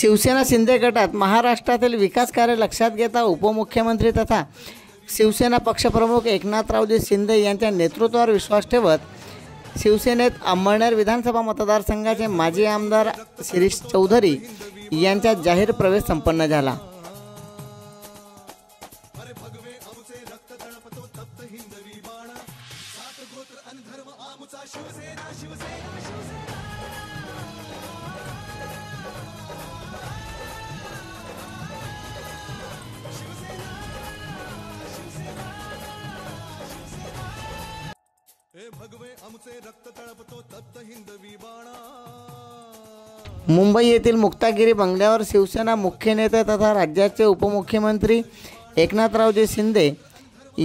शिवसेना शिंदे गटात महाराष्ट्रातील विकास कार्य लक्षात घेता उपमुख्यमंत्री तथा शिवसेना पक्षप्रमुख एकनाथरावजी शिंदे यांच्या नेतृत्वावर विश्वास ठेवत शिवसेनेत अंमळनेर विधानसभा मतदारसंघाचे माजी आमदार शिरीष चौधरी यांचा जाहीर प्रवेश संपन्न झाला। मुंबई येथील मुक्तागिरी बंगल्यावर शिवसेना मुख्य नेते तथा राज्याचे उपमुख्यमंत्री एकनाथरावजी शिंदे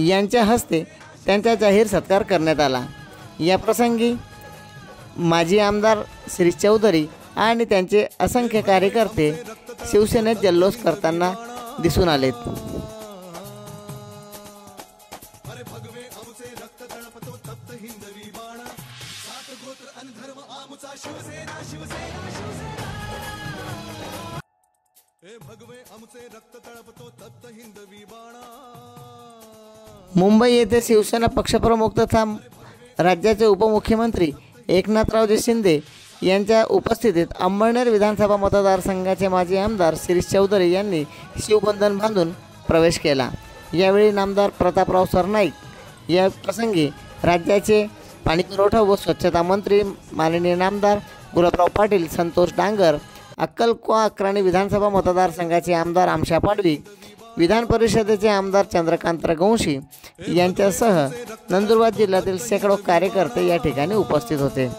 यांच्या हस्ते त्यांचा जाहीर सत्कार करण्यात आला। या प्रसंगी माजी आमदार शिरीष चौधरी आणि त्यांचे असंख्य कार्यकर्ते शिवसेनेत जल्लोष करताना दिसून आलेत। मुंबई येथे शिवसेना पक्षप्रमुख तथा राज्याचे उपमुख्यमंत्री एकनाथरावजी शिंदे यांच्या उपस्थितीत अंमळनेर विधानसभा मतदारसंघाचे माजी आमदार शिरीष चौधरी यांनी शिवबंधन बांधून प्रवेश केला। यावेळी नामदार प्रतापराव सरनाईक या प्रसंगी राज्याचे पाणीपुरवठा व स्वच्छता मंत्री माननीय नामदार गुलाबराव पाटील, संतोष डांगर, अक्कलकोवा अक्राणी विधानसभा मतदारसंघाचे आमदार आमशा पाडवी, विधान परिषदेचे आमदार चंद्रकांत रघुवंशी यांच्यासह नंदुरबार जिल्ह्यातील शेकडो कार्यकर्ते या ठिकाणी उपस्थित होते।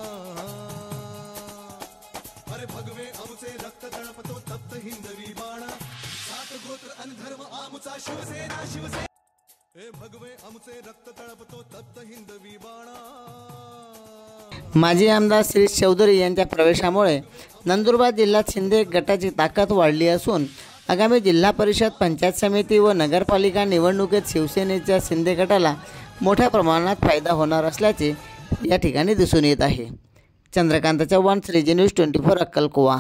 माजी आमदार शिरीष चौधरी यांच्या प्रवेशामुळे नंदुरबार जिल्ह्यात शिंदे गटाची ताकद वाढली असून आगामी जिल्हा परिषद, पंचायत समिती व नगरपालिका निवडणुकीत शिवसेनेच्या शिंदे गटाला मोठ्या प्रमाणात फायदा होणार असल्याचे या ठिकाणी दिसून येत आहे। चंद्रकांत चव्हाण, श्रीजी न्यूज 24, अक्कलकोवा।